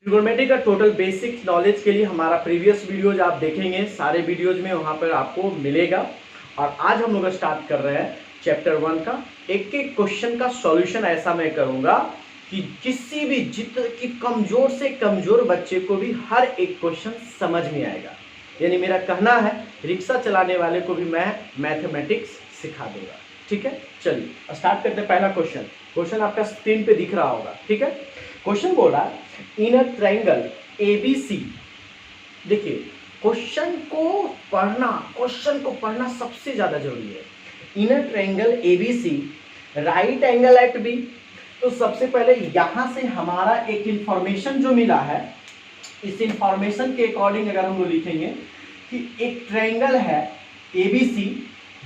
Trigonometry का total basic knowledge के लिए हमारा प्रीवियस वीडियोज आप देखेंगे, सारे वीडियोज में वहाँ पर आपको मिलेगा। और आज हम लोग स्टार्ट कर रहे हैं चैप्टर 1 का। एक एक क्वेश्चन का सॉल्यूशन ऐसा मैं करूँगा कि किसी भी कि कमज़ोर से कमज़ोर बच्चे को भी हर एक क्वेश्चन समझ में आएगा। यानी मेरा कहना है रिक्शा चलाने वाले को भी मैं मैथमेटिक्स सिखा दूंगा। ठीक है, चलिए स्टार्ट करते हैं। पहला क्वेश्चन आपका स्क्रीन पे दिख रहा होगा। ठीक है, क्वेश्चन बोला इन अ ट्रायंगल ABC। देखिए क्वेश्चन को पढ़ना सबसे ज्यादा जरूरी है। In a triangle ABC right angle at B। तो सबसे पहले यहां से हमारा एक इंफॉर्मेशन जो मिला है, इस इंफॉर्मेशन के अकॉर्डिंग अगर हम लोग लिखेंगे कि एक ट्रायंगल है ABC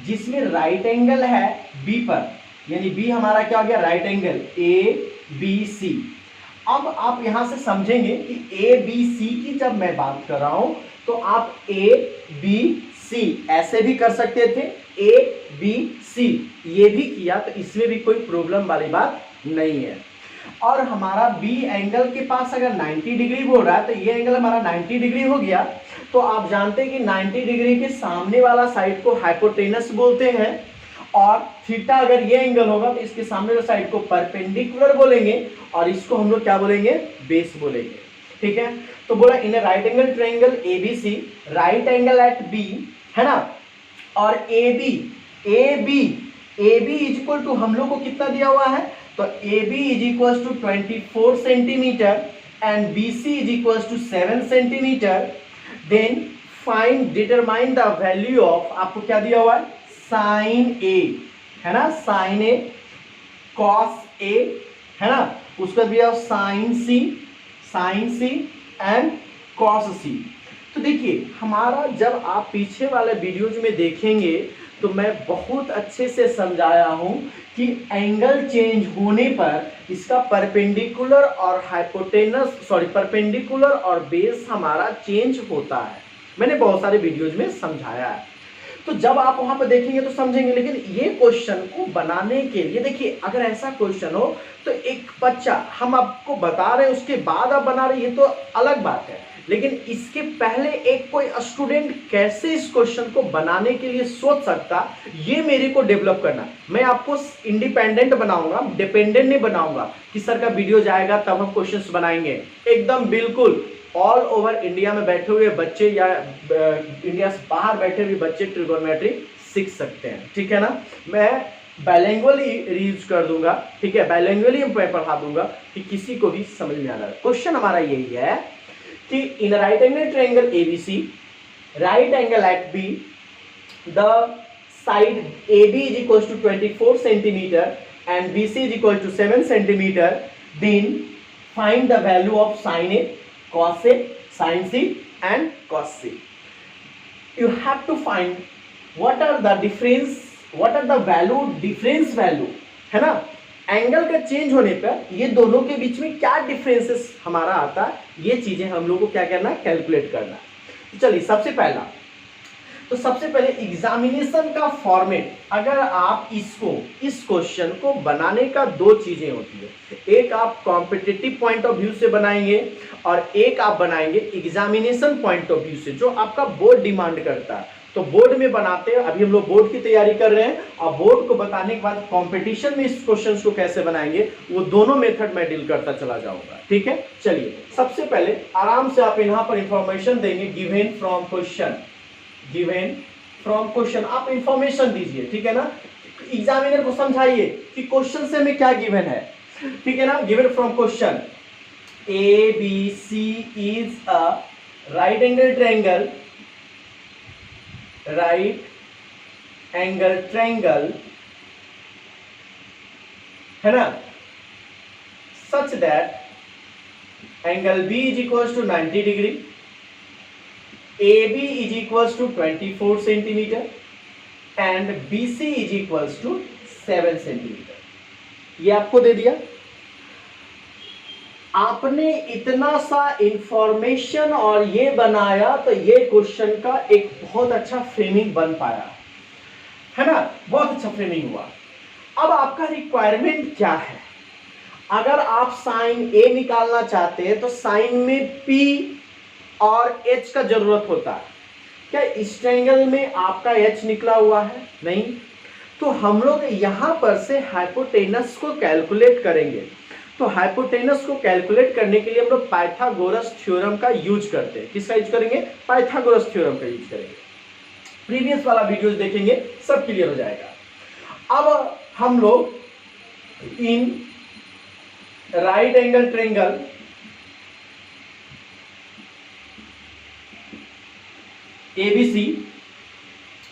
जिसमें राइट एंगल है B पर, यानी B हमारा क्या हो गया, राइट एंगल ABC। अब आप यहां से समझेंगे कि ABC की जब मैं बात कर रहा हूं तो आप ABC ऐसे भी कर सकते थे, ABC ये भी किया तो इसमें भी कोई प्रॉब्लम वाली बात नहीं है। और हमारा B एंगल के पास अगर 90 डिग्री बोल रहा है तो ये एंगल हमारा 90 डिग्री हो गया। तो आप जानते हैं कि 90 डिग्री के सामने वाला साइड को हाइपोटेनस बोलते हैं, और थीटा अगर ये एंगल होगा तो इसके सामने वाले साइड को परपेंडिकुलर बोलेंगे, और इसको हम लोग क्या बोलेंगे, बेस बोलेंगे। ठीक है, तो बोला in right angle triangle ABC right angle at B, है ना। और AB इज इक्वल टू हम लोग को कितना दिया हुआ है, तो AB is equal to 24 centimetre and BC is equal to 7 centimetre. Then find determine the value of, आपको क्या दिया हुआ है, साइन A, है ना, साइन A, कॉस A, है ना, उसका दिया sine C and cos C। तो देखिए हमारा जब आप पीछे वाले वीडियोज में देखेंगे तो मैं बहुत अच्छे से समझाया हूं कि एंगल चेंज होने पर इसका परपेंडिकुलर और बेस हमारा चेंज होता है। मैंने बहुत सारे वीडियोज में समझाया है, तो जब आप वहां पर देखेंगे तो समझेंगे। लेकिन ये क्वेश्चन को बनाने के लिए देखिए, अगर ऐसा क्वेश्चन हो तो एक बच्चा, हम आपको बता रहे हैं उसके बाद आप बना रहे हैं, ये तो अलग बात है, लेकिन इसके पहले एक कोई स्टूडेंट कैसे इस क्वेश्चन को बनाने के लिए सोच सकता, ये मेरे को डेवलप करना। मैं आपको इंडिपेंडेंट बनाऊंगा, डिपेंडेंट नहीं बनाऊंगा कि सर का वीडियो जाएगा तब हम क्वेश्चंस बनाएंगे। एकदम बिल्कुल ऑल ओवर इंडिया में बैठे हुए बच्चे या इंडिया से बाहर बैठे हुए बच्चे ट्रिगोनोमेट्री सीख सकते हैं। ठीक है ना, मैं बाइलिंगुअली यूज कर दूंगा। ठीक है, बाइलिंगुअली मैं पढ़ा दूंगा कि किसी को भी समझ में आ रहा है। क्वेश्चन हमारा यही है कि in right angle triangle ABC right angle at B the side AB is equal to 24 centimeter and BC is equal to 7 centimeter. Then find the value of sin A, cos A, sin C and cos C. You have to find what are the difference value, है ना। Angle का change होने पर ये दोनों के बीच में क्या डिफरेंसेस हमारा आता है, ये चीजें हम लोग को क्या करना है, कैलकुलेट करना है। तो चलिए सबसे पहले एग्जामिनेशन का फॉर्मेट, अगर आप इस क्वेश्चन को बनाने का दो चीजें होती है, एक आप कॉम्पिटिटिव पॉइंट ऑफ व्यू से बनाएंगे और एक आप बनाएंगे एग्जामिनेशन पॉइंट ऑफ व्यू से, जो आपका बोर्ड डिमांड करता है। तो बोर्ड में बनाते हैं, अभी हम लोग बोर्ड की तैयारी कर रहे हैं, और बोर्ड को बताने के बाद कंपटीशन में इस क्वेश्चंस को कैसे बनाएंगे, वो दोनों मेथड मैं डील करता चला जाऊंगा। ठीक है, चलिए सबसे पहले आराम से आप यहाँ पर इंफॉर्मेशन देंगे, गिवन फ्रॉम क्वेश्चन आप इंफॉर्मेशन दीजिए। ठीक है ना, एग्जामिनर को समझाइए कि क्वेश्चन से हमें क्या गिवन है। ठीक है ना, given from question ABC is a right angle triangle, है ना, such that angle B is equal to 90 degree, AB is equal to 24 centimetre and BC is equal to 7 centimetre. ये आपको दे दिया। आपने इतना सा इंफॉर्मेशन और ये बनाया तो ये क्वेश्चन का एक बहुत अच्छा फ्रेमिंग बन पाया, है ना, बहुत अच्छा फ्रेमिंग हुआ। अब आपका रिक्वायरमेंट क्या है, अगर आप साइन ए निकालना चाहते हैं तो साइन में पी और एच का जरूरत होता है। क्या इस ट्रायंगल में आपका एच निकला हुआ है? नहीं। तो हम लोग यहां पर से हाइपोटेनस को कैलकुलेट करेंगे। तो हाइपोटेनस को कैलकुलेट करने के लिए हम लोग पाइथागोरस थ्योरम का यूज करते हैं। किसका यूज करेंगे? पाइथागोरस थ्योरम का यूज करेंगे। प्रीवियस वाला वीडियोस देखेंगे, सब क्लियर हो जाएगा। अब हम लोग in right angle triangle ABC,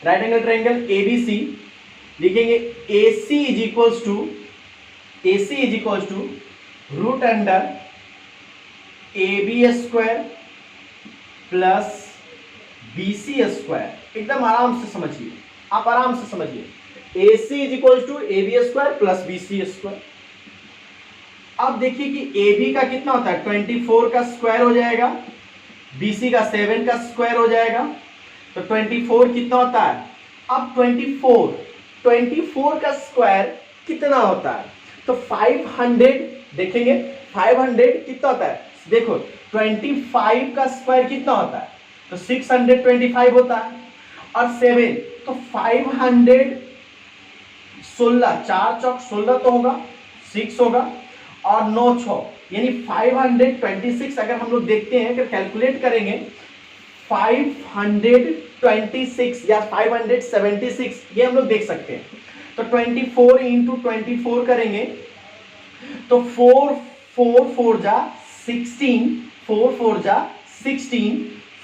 right angle triangle ABC लिखेंगे AC is equals to root under AB square plus BC square. एकदम आराम से समझिए, आप आराम से समझिए। AC is equals to AB square plus BC square. अब देखिए कि AB का कितना होता है? 24 का स्क्वायर हो जाएगा, BC का 7 का स्क्वायर हो जाएगा, तो 24 कितना होता है? अब 24 का स्क्वायर कितना होता है? तो 500 देखेंगे, 500 कितना होता है? देखो 25 का स्क्वायर कितना होता है? तो 625 होता है, और 7 तो 500, 16 4 चौक 16 तो होगा, 6 होगा, और 9 6 यानी 526। अगर हम लोग देखते हैं, अगर कैलकुलेट करेंगे 526 या 576, ये हम लोग देख सकते हैं। तो 24 इंटू 24 करेंगे तो 4 4 4 जा 16, 4 4 जा 16,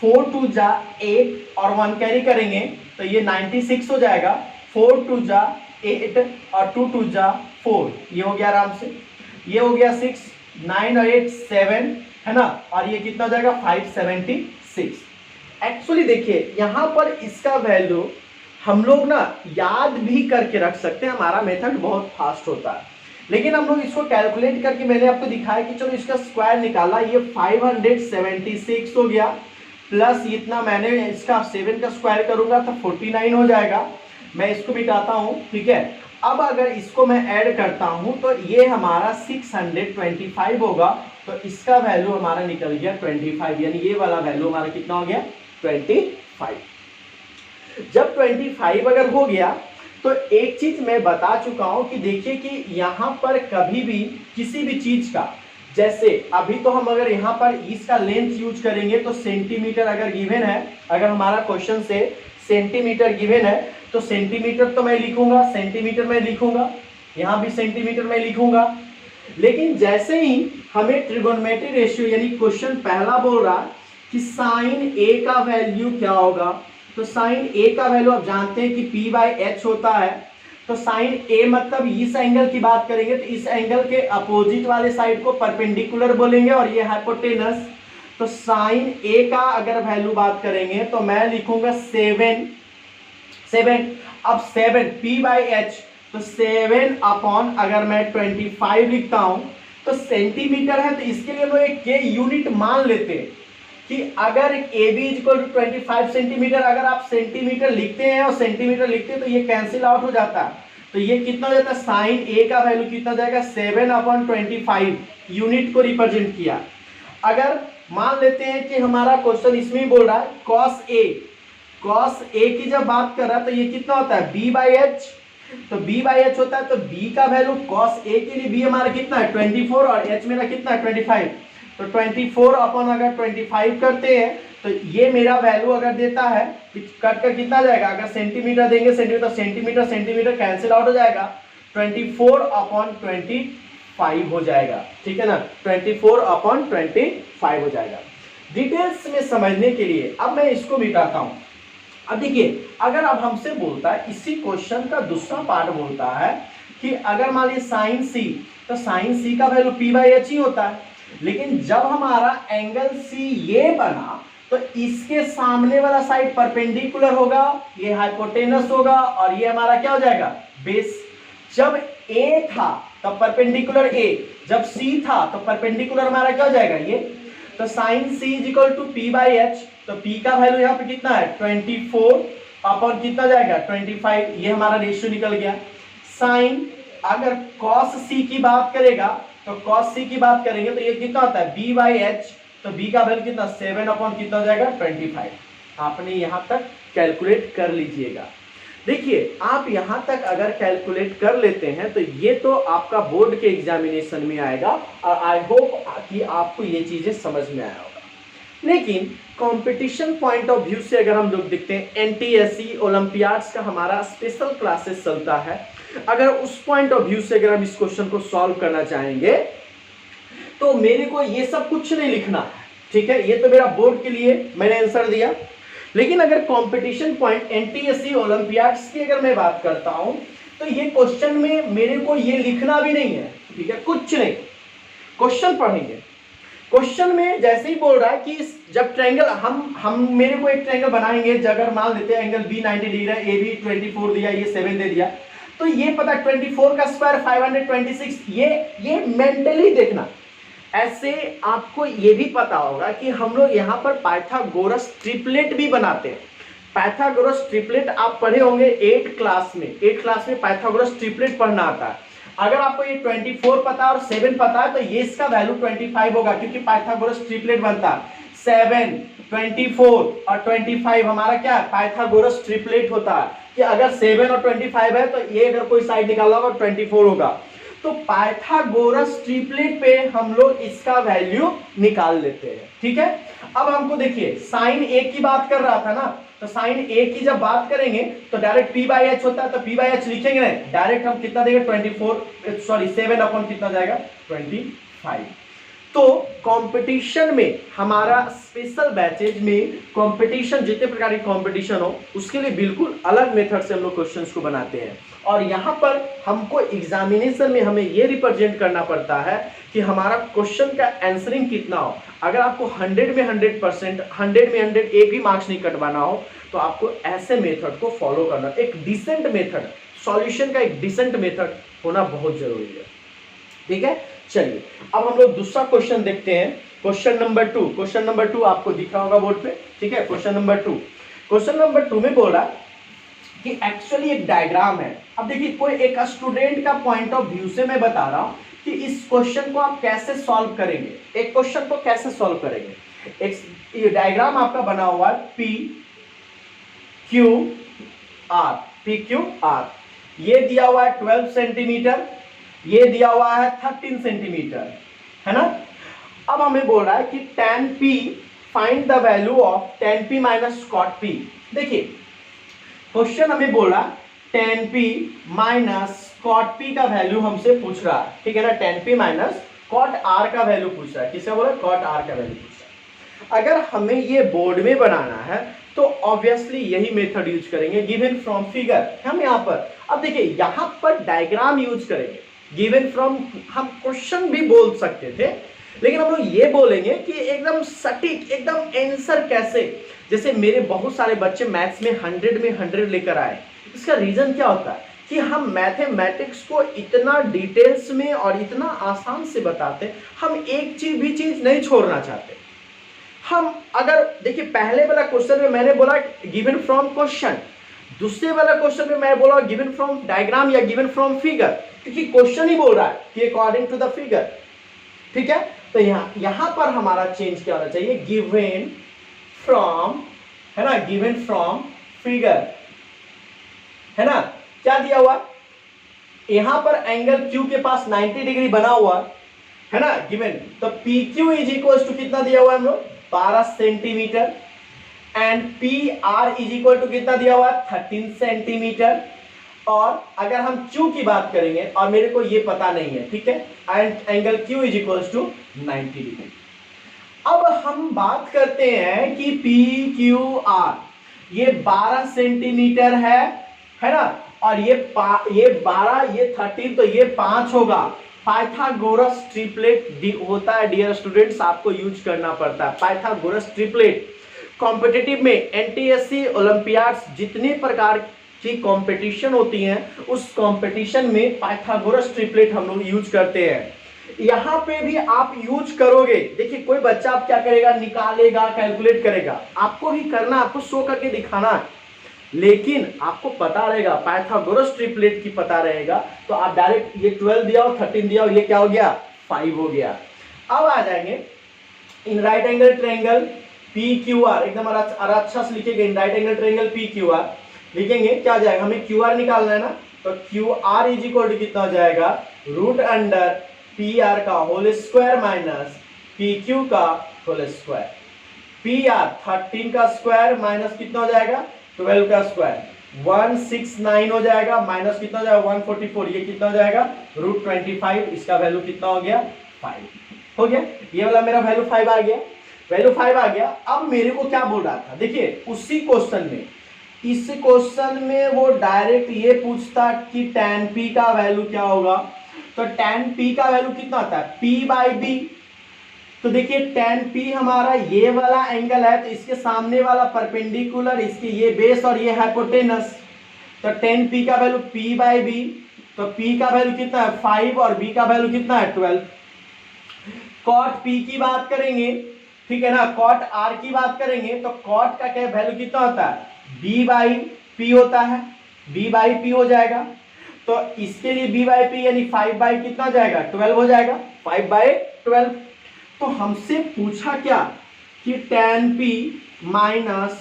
4 2 जा 8 और 1 कैरी करेंगे तो ये 96 हो जाएगा। 4 2 जा 8 और 2 2 जा 4, ये हो गया आराम से। ये हो गया 6, 9 और 8 7 है ना, और ये कितना हो जाएगा? 576। एक्चुअली देखिए यहाँ पर इसका वैल्यू हम लोग ना याद भी करके रख सकते हैं, हमारा मेथड बहुत फास्ट होता है। लेकिन हम लोग इसको कैलकुलेट करके मैंने आपको दिखाया कि चलो इसका स्क्वायर निकाला, ये 576 हो गया, प्लस इतना मैंने इसका 7 का स्क्वायर करूंगा तो 49 हो जाएगा। मैं इसको मिटाता हूँ, ठीक है। अब अगर इसको मैं ऐड करता हूं तो ये हमारा 625 होगा, तो इसका वैल्यू हमारा निकल गया 25, यानी ये वाला वैल्यू हमारा कितना हो गया? 25। जब 25 अगर हो गया तो एक चीज मैं बता चुका हूं कि देखिए कि यहां पर कभी भी किसी भी चीज का, जैसे अभी तो हम अगर यहां पर इसका लेंथ यूज करेंगे तो सेंटीमीटर अगर गिवन है, अगर हमारा क्वेश्चन से सेंटीमीटर गिवन है तो सेंटीमीटर तो मैं लिखूंगा, सेंटीमीटर में लिखूंगा, यहां भी सेंटीमीटर में लिखूंगा। लेकिन जैसे ही हमें ट्रिगोनोमेट्री रेशियो यानी क्वेश्चन पहला बोल रहा कि साइन ए का वैल्यू क्या होगा, तो साइन ए का वैल्यू आप जानते हैं कि P/H होता है। तो साइन ए मतलब इस एंगल की बात करेंगे तो इस एंगल के अपोजिट वाले साइड को परपेंडिकुलर बोलेंगे और ये हाइपोटेनस। तो साइन ए का अगर वैल्यू बात करेंगे तो मैं लिखूंगा 7। अब 7 P/H तो 7 अपॉन अगर मैं 25 लिखता हूं तो सेंटीमीटर है, तो इसके लिए हम लोग एक के यूनिट मान लेते हैं कि अगर AB इक्वल टू 25 सेंटीमीटर, अगर आप सेंटीमीटर लिखते हैं और सेंटीमीटर लिखते हैं तो ये कैंसिल आउट हो जाता है। तो ये कितना हो जाता है? साइन ए का वैल्यू कितना हो जाएगा? 7/25 यूनिट को रिप्रेजेंट किया। अगर मान लेते हैं कि हमारा क्वेश्चन इसमें बोल रहा है कॉस ए की जब बात कर रहा है तो ये कितना होता है? B/H। तो B/H होता है, तो B का वैल्यू कॉस ए के लिए B हमारा कितना है? 24 और H मेरा कितना है? 25। तो 24 अपन अगर 25 करते हैं तो ये मेरा वैल्यू अगर देता है कट कर कितना जाएगा? अगर सेंटीमीटर देंगे सेंटीमीटर कैंसिल आउट हो जाएगा, 24/25 हो जाएगा, ठीक है ना। 24/25 हो जाएगा। डिटेल्स में समझने के लिए अब मैं इसको मिटाता हूं। अब देखिए अगर अब हमसे बोलता है, इसी क्वेश्चन का दूसरा पार्ट बोलता है कि अगर मान लीजिए साइन सी, तो साइन सी का वैल्यू P/H ही होता है। लेकिन जब हमारा एंगल सी ये बना तो इसके सामने वाला साइड परपेंडिकुलर होगा, ये हाइपोटेनस होगा और ये हमारा क्या हो जाएगा? बेस। जब ए था तब परपेंडिकुलर ए, जब सी था तो परपेंडिकुलर हमारा क्या हो जाएगा? ये। तो sine C is equal to P/H, तो P का वैल्यू यहाँ पे कितना है? 24 अपॉन कितना जाएगा? 25। ये हमारा रेशियो निकल गया। साइन अगर cos C की बात करेगा तो cos c की बात करेंगे तो ये कितना होता है b बाई एच, तो b का वैल्यू कितना 7 अपॉन कितना हो जाएगा 25। आपने यहां तक कैलकुलेट कर लीजिएगा। देखिए आप यहां तक अगर कैलकुलेट कर लेते हैं तो ये तो आपका बोर्ड के एग्जामिनेशन में आएगा और आई होप कि आपको ये चीजें समझ में आया होगा। लेकिन कंपटीशन पॉइंट ऑफ व्यू से अगर हम लोग देखते हैं, एनटीएससी ओलंपियाड्स का हमारा स्पेशल क्लासेस चलता है, अगर उस पॉइंट ऑफ व्यू से अगर हम इस क्वेश्चन को सॉल्व करना चाहेंगे तो मेरे को ये सब कुछ नहीं लिखना है, ठीक है, ये तो मेरा बोर्ड के लिए मैंने आंसर दिया। लेकिन अगर कंपटीशन पॉइंट एनटीएससी ओलंपियाड्स की अगर मैं बात करता हूं तो ये क्वेश्चन में मेरे को ये लिखना भी नहीं है, ठीक है, कुछ नहीं, क्वेश्चन पढ़ेंगे। क्वेश्चन में जैसे ही बोल रहा है कि जब ट्रायंगल हम मेरे को एक ट्रायंगल बनाएंगे, अगर मान लेते हैं एंगल बी 90 डिग्री है, ए बी 24 दिया, ये 7 दे दिया, तो ये पता 24 का स्क्वायर 526, ये मेंटली देखना। ऐसे आपको ये भी पता होगा कि हम लोग यहाँ पर पाइथागोरस ट्रिपलेट भी बनाते हैं। पाइथागोरस ट्रिपलेट आप पढ़े होंगे 8 क्लास में पाइथागोरस ट्रिपलेट पढ़ना आता है। अगर आपको ये 24 पता है और 7 पता है तो ये इसका वैल्यू 25 होगा, क्योंकि पाइथागोरस ट्रिपलेट बनता है 7, 24 और 25 हमारा क्या है पाइथागोरस ट्रिपलेट होता है कि अगर 7 और 25 है तो ये अगर कोई साइड निकालना होगा 24 होगा। तो पाइथागोरस ट्रिपलेट पे हम लोग इसका वैल्यू निकाल लेते हैं, ठीक है। अब हमको देखिए साइन ए की बात कर रहा था ना, तो साइन ए की जब बात करेंगे तो डायरेक्ट p बाई एच होता है, तो p बाई एच लिखेंगे नहीं, डायरेक्ट हम कितना देंगे 7 अपॉन कितना जाएगा 25। तो कंपटीशन में हमारा स्पेशल बैचेज में कंपटीशन, जितने प्रकार की कंपटीशन हो उसके लिए बिल्कुल अलग मेथड से हम लोग क्वेश्चंस को बनाते हैं। और यहाँ पर हमको एग्जामिनेशन में हमें ये रिप्रेजेंट करना पड़ता है कि हमारा क्वेश्चन का आंसरिंग कितना हो। अगर आपको 100 में 100%, 100 में 100 एक भी मार्क्स नहीं कटवाना हो तो आपको ऐसे मेथड को फॉलो करना, एक डिसेंट मेथड, सॉल्यूशन का एक डिसेंट मेथड होना बहुत जरूरी है, ठीक है। चलिए अब हम लोग दूसरा क्वेश्चन देखते हैं, क्वेश्चन नंबर 2 आपको दिख रहा होगा बोर्ड पे, ठीक है। क्वेश्चन नंबर 2 में बोला कि एक्चुअली एक डायग्राम है। अब देखिए कोई एक स्टूडेंट का पॉइंट ऑफ व्यू से मैं बता रहा हूं कि इस क्वेश्चन को आप कैसे सॉल्व करेंगे, एक क्वेश्चन को कैसे सॉल्व करेंगे। एक ये डायग्राम आपका बना हुआ है पी क्यू आर, ये दिया हुआ है 12 सेंटीमीटर, ये दिया हुआ है 13 सेंटीमीटर, है ना। अब हमें बोल रहा है कि tan p find the value of tan p minus cot p। देखिए क्वेश्चन हमें बोला tan p minus cot p का वैल्यू हमसे पूछ रहा है, ठीक है ना। tan p minus cot r का वैल्यू पूछ रहा है, किसे बोला cot r का वैल्यू पूछ रहा है। अगर हमें ये बोर्ड में बनाना है तो ऑब्वियसली यही मेथड यूज करेंगे, गिवन फ्रॉम फिगर। हम यहाँ पर अब देखिए यहाँ पर डायग्राम यूज करेंगे, गिवन फ्रॉम हम क्वेश्चन भी बोल सकते थे, लेकिन हम लोग ये बोलेंगे कि एकदम सटीक, एकदम आंसर कैसे। जैसे मेरे बहुत सारे बच्चे मैथ्स में 100 में 100 लेकर आए, इसका रीजन क्या होता है कि हम मैथमेटिक्स को इतना डिटेल्स में और इतना आसान से बताते, हम एक चीज नहीं छोड़ना चाहते। हम अगर देखिए पहले वाला क्वेश्चन में मैंने बोला गिवन फ्रॉम क्वेश्चन, दूसरे वाला क्वेश्चन में मैं बोला गिवन फ्रॉम डायग्राम या गिवन फ्रॉम फिगर, क्योंकि क्वेश्चन ही बोल रहा है कि अकॉर्डिंग टू द फिगर, ठीक है। तो यहां पर हमारा चेंज क्या होना चाहिए, गिवन फ्रॉम, है ना, गिवन फ्रॉम फिगर, है ना। क्या दिया हुआ यहां पर एंगल Q के पास 90 डिग्री बना हुआ है ना, गिवन। तो PQ इज इक्वल टू कितना दिया हुआ है हम लोग 12 centimetre, and PR is equal to कितना दिया हुआ है 13 सेंटीमीटर। और अगर हम Q की बात करेंगे और मेरे को ये पता नहीं है, ठीक है, and angle Q is equal to 90 degree. अब हम बात करते हैं कि PQR ये 12 सेंटीमीटर है ना, और ये 12, ये 13, तो ये 5 होगा। पाइथागोरस ट्रिपलेट होता है डियर स्टूडेंट्स, आपको यूज करना पड़ता है पाइथागोरस ट्रिपलेट। कॉम्पिटिटिव में एनटीएससी ओलंपियाड्स जितने प्रकार की कंपटीशन होती हैं उस कंपटीशन में पाइथागोरस ट्रिपलेट हम लोग यूज करते हैं। यहाँ पे भी आप यूज करोगे। देखिए कोई बच्चा आप क्या करेगा, निकालेगा, कैलकुलेट करेगा, आपको भी करना, आपको शो करके दिखाना है, लेकिन आपको पता रहेगा पाइथागोरस ट्रिपलेट की पता रहेगा तो आप डायरेक्ट ये 12 दिया हो 13 दिया हो, ये क्या हो गया 5 हो गया। अब आ जाएंगे इन right angle triangle P Q R, एकदम अच्छा से लिखेंगे। इन right angle triangle P Q R लिखेंगे, क्या जाएगा, हमें क्यू आर निकालना है ना, तो Q R is equal to कितना हो जाएगा, रूट अंडर पी आर का whole square minus P Q का होल स्क्वायर। पी आर 13 का स्क्वायर माइनस कितना हो जाएगा, 12 का स्क्वायर, 169 हो जाएगा, माइनस कितना हो जाएगा 144, ये कितना हो जाएगा रूट 25, इसका वैल्यू कितना हो गया 5 हो गया। ये वाला मेरा वैल्यू 5 आ गया, वैल्यू 5 आ गया। अब मेरे को क्या बोल रहा था, देखिए उसी क्वेश्चन में, इस क्वेश्चन में वो डायरेक्ट ये पूछता कि tan p का वैल्यू क्या होगा, तो tan p का वैल्यू कितना आता है p/b। तो देखिए tan p हमारा ये वाला एंगल है, तो इसके सामने वाला परपेंडिकुलर, इसके ये बेस और ये हाइपोटेनस, तो tan p का वैल्यू p/b, तो p का वैल्यू कितना है 5 और b का वैल्यू कितना है 12। cot p की बात करेंगे, ठीक है ना, cot r की बात करेंगे, तो cot का क्या वैल्यू कितना होता है b/p होता है, b/p हो जाएगा। तो इसके लिए b/p यानी 5 कितना जाएगा 12 हो जाएगा, 5/12। तो हमसे पूछा क्या कि tan p minus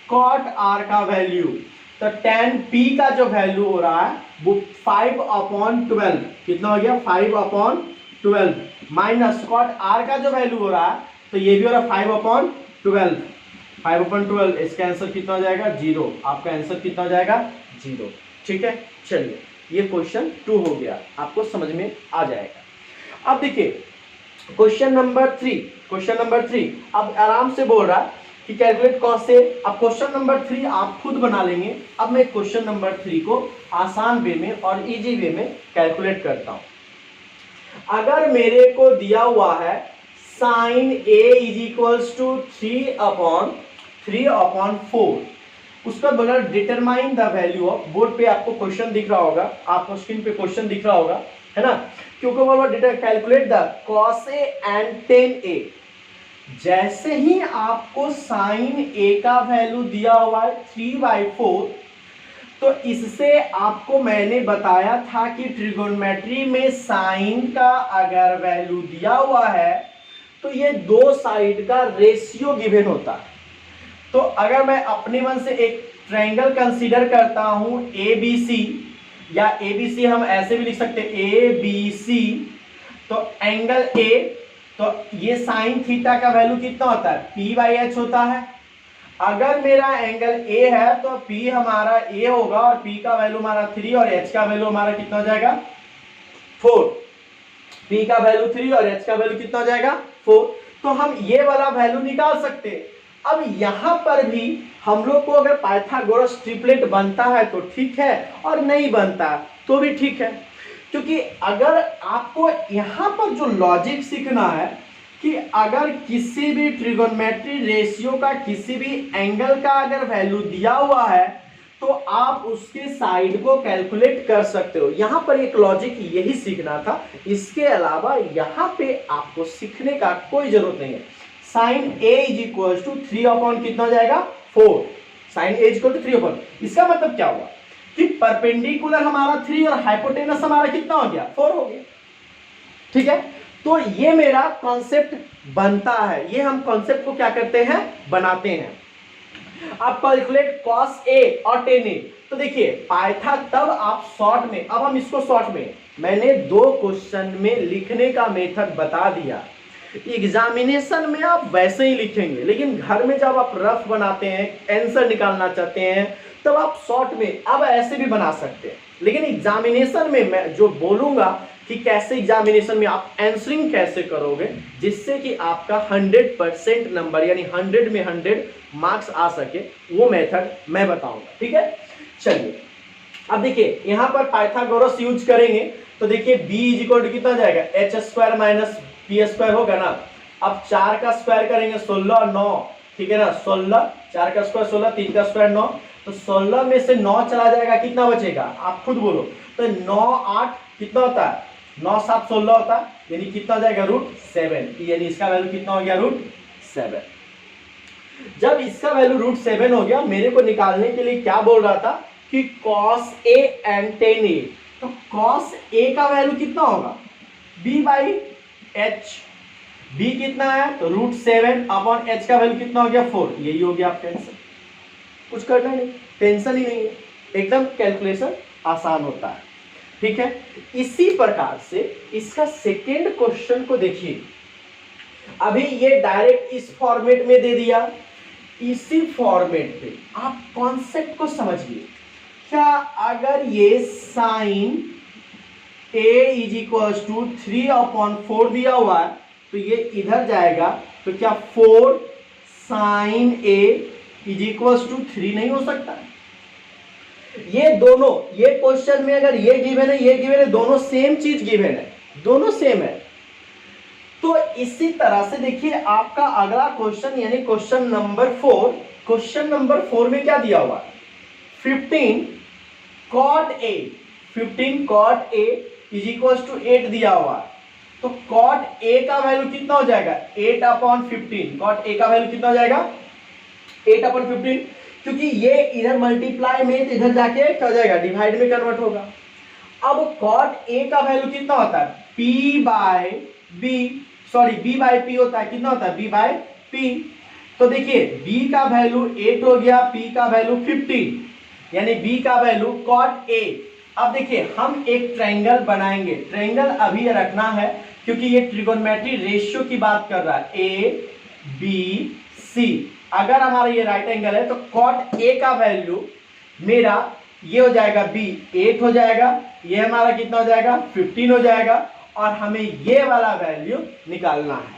cot r का वैल्यू, तो tan p का जो वैल्यू हो रहा है वो 5/12 कितना हो गया 5/12 माइनस cot r का जो वैल्यू हो रहा है, तो ये भी हो रहा है 5/12, 5/12, इसका आंसर कितना हो जाएगा 0, आपका आंसर कितना हो जाएगा 0। ठीक है, चलिए ये क्वेश्चन 2 हो गया, आपको समझ में आ जाएगा। अब देखिए क्वेश्चन नंबर 3, अब आराम से बोल रहा है कि कैलकुलेट कॉस से। अब क्वेश्चन नंबर 3 आप खुद बना लेंगे। अब मैं क्वेश्चन नंबर 3 को आसान वे में और इजी वे में कैलकुलेट करता हूं। अगर मेरे को दिया हुआ है sine a is equals to 3/4, उसका बोला determine the value of, board पे आपको क्वेश्चन दिख रहा होगा, आपको स्क्रीन पे क्वेश्चन दिख रहा होगा, है ना, क्योंकि बोला calculate the cos a and tan a। जैसे ही आपको साइन a का वैल्यू दिया हुआ है 3/4, तो इससे आपको मैंने बताया था कि ट्रिगोनोमेट्री में साइन का अगर वैल्यू दिया हुआ है तो ये दो साइड का रेशियो गिवन होता है। तो अगर मैं अपने मन से एक ट्रायंगल कंसीडर करता हूं ABC, या ABC हम ऐसे भी लिख सकते हैं ABC, तो एंगल A, तो ये साइन थीटा का वैल्यू कितना होता है P/H होता है। अगर मेरा एंगल A है तो P हमारा A होगा और P का वैल्यू हमारा 3 और H का वैल्यू हमारा कितना हो जाएगा 4। P का वैल्यू 3 और H का वैल्यू कितना हो जाएगा 4। तो हम ये वाला वैल्यू निकाल सकते हैं। अब यहां पर भी हम लोग को अगर पाइथागोरस ट्रिपलेट बनता है तो ठीक है, और नहीं बनता तो भी ठीक है, क्योंकि अगर आपको यहां पर जो लॉजिक सीखना है कि अगर किसी भी ट्रिगोनोमेट्री रेशियो का किसी भी एंगल का अगर वैल्यू दिया हुआ है तो आप उसके साइड को कैलकुलेट कर सकते हो। यहां पर एक लॉजिक यही सीखना था, इसके अलावा यहां पे आपको सीखने का कोई जरूरत नहीं है। Sine a is equal to 3 कितना हो जाएगा 4, sine a is equal to 3। इसका मतलब क्या हुआ कि परपेंडिकुलर हमारा 3 और हाइपोटेनस हमारा कितना हो गया 4 हो गया। ठीक है, तो ये मेरा कॉन्सेप्ट बनता है, ये हम कॉन्सेप्ट को क्या करते हैं बनाते हैं। अब कैलकुलेट cos a और tan a, तो देखिए पाइथा तब आप शॉर्ट में, अब हम इसको शॉर्ट में, मैंने 2 क्वेश्चन में लिखने का मेथड बता दिया। एग्जामिनेशन में आप वैसे ही लिखेंगे, लेकिन घर में जब आप रफ बनाते हैं आंसर निकालना चाहते हैं तब आप शॉर्ट में अब ऐसे भी बना सकते हैं। लेकिन एग्जामिनेशन में मैं जो बोलूंगा कि कैसे एग्जामिनेशन में आप आंसरिंग कैसे करोगे जिससे कि आपका 100% नंबर यानी 100 में 100 मार्क्स आ सके, वो मेथड मैं बताऊंगा। ठीक है, चलिए अब देखिए यहां पर पाइथागोरस यूज करेंगे, तो देखिए b इज इक्वल टू कितना जाएगा h² माइनस p² होगा ना। अब 4 का स्क्वायर करेंगे 16 और 9, ठीक है ना, 16, 4 का स्क्वायर 16, 3 का स्क्वायर 9, तो 16 में से 9 चला जाएगा, कितना बचेगा आप खुद बोलो। तो 9 8 कितना होता है 9 7 16 होता है, यानी कितना जाएगा √7, यानी इसका वैल्यू कितना हो गया √7। जब इसका वैल्यू √7 हो गया, मेरे को निकालने के लिए क्या बोल रहा था कि cos a and tan a, तो cos a का वैल्यू कितना होगा b/, एच, बी कितना है तो √7 अपॉन एच का वैल्यू कितना हो गया 4, यही हो गया आपका आंसर। कुछ करना नहीं, टेंशन ही नहीं है, एकदम कैलकुलेशन आसान होता है, ठीक है। इसी प्रकार से इसका सेकेंड क्वेश्चन को देखिए, अभी ये डायरेक्ट इस फॉर्मेट में दे दिया, इसी फॉर्मेट पे आप कॉन्सेप्ट को समझिए। क्या अगर ये sine a is equal to 3/4 दिया हुआ है तो ये इधर जाएगा, तो क्या 4 sine a is equal to 3 नहीं हो सकता? ये दोनों, ये क्वेश्चन में अगर ये गिवन है, ये गिवन है, दोनों सेम चीज गिवन है, दोनों सेम है। तो इसी तरह से देखिए आपका अगला क्वेश्चन यानी क्वेश्चन नंबर 4, क्वेश्चन नंबर 4 में क्या दिया हुआ है 15 cot a is equal to 8 दिया हुआ है। तो cot a का वैल्यू कितना हो जाएगा 8/15, cot a का वैल्यू कितना हो जाएगा 8/15, क्योंकि ये इधर मल्टीप्लाई में तो इधर जाके क्या हो जाएगा डिवाइड में कन्वर्ट होगा। अब cot a का वैल्यू कितना होता है b बाय p होता है, कितना होता है b बाय p। तो देखिए b का वैल्यू 8 हो गया, p का वैल्यू 15, यानी b का वैल्यू cot a। अब देखिए हम एक ट्रायंगल बनाएंगे, ट्रायंगल अभी रखना है क्योंकि ये ट्रिगोनोमेट्री रेशियो की बात कर रहा है, a b c। अगर हमारा ये राइट एंगल है तो cot a का वैल्यू मेरा ये हो जाएगा b 8 हो जाएगा, ये हमारा कितना हो जाएगा 15 हो जाएगा, और हमें ये वाला वैल्यू निकालना है।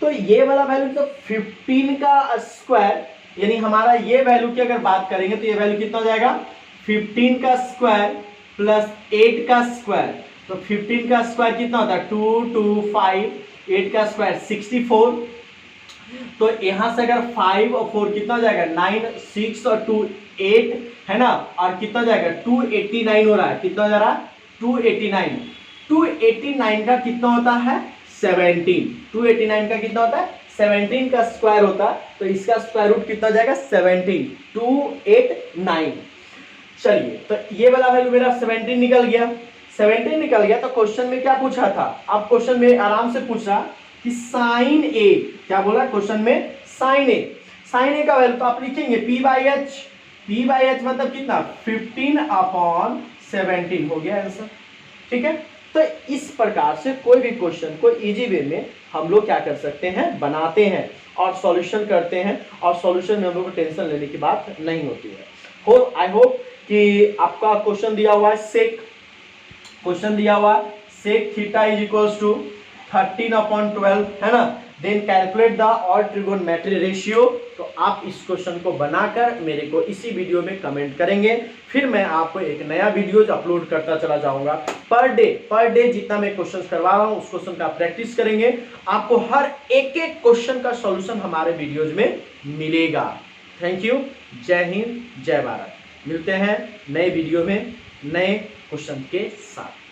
तो ये वाला वैल्यू तो 15 का स्क्वायर, यानी हमारा ये वैल्यू की अगर बात करेंगे तो ये वैल्यू कितना हो जाएगा 15 का स्क्वायर प्लस 8 का स्क्वायर। तो 15 का स्क्वायर कितना होता है 2 2 5, 8 का स्क्वायर 64। तो यहां से अगर 5 और 4 कितना हो जाएगा 9, 6 और 2 8 है ना, और कितना हो जाएगा 289 हो रहा है, कितना हो जा रहा है 289। 289 का कितना होता है 17, 289 का कितना होता है 17 का स्क्वायर होता है, तो इसका स्क्वायर रूट कितना जाएगा 17, 289। चलिए तो ये वाला वैल्यू मेरा 17 निकल गया, 17 निकल गया। तो क्वेश्चन में क्या पूछा था, अब क्वेश्चन में आराम से पूछा कि साइन ए, क्या बोला क्वेश्चन में साइन ए का वैल्यू तो आप लिखेंगे p बाई एच मतलब कितना 15/17 हो गया आंसर, ठीक है। तो इस प्रकार से कोई भी क्वेश्चन को इजी वे में हम लोग क्या कर सकते हैं बनाते हैं और सॉल्यूशन करते हैं, और सॉल्यूशन में हम लोग को टेंशन लेने की बात नहीं होती है। आई होप कि आपका क्वेश्चन दिया हुआ है क्वेश्चन दिया हुआ है sec theta is equals to 13/12 है ना, then calculate the all trigonometry ratio. तो आप इस क्वेश्चन को बनाकर मेरे को इसी वीडियो में कमेंट करेंगे, फिर मैं आपको एक नया वीडियो अपलोड करता चला जाऊंगा। पर डे जितना मैं क्वेश्चन करवा रहा हूँ उस क्वेश्चन का प्रैक्टिस करेंगे, आपको हर एक क्वेश्चन का सॉल्यूशन हमारे वीडियोज में मिलेगा। थैंक यू, जय हिंद, जय भारत। मिलते हैं नए वीडियो में नए क्वेश्चन के साथ।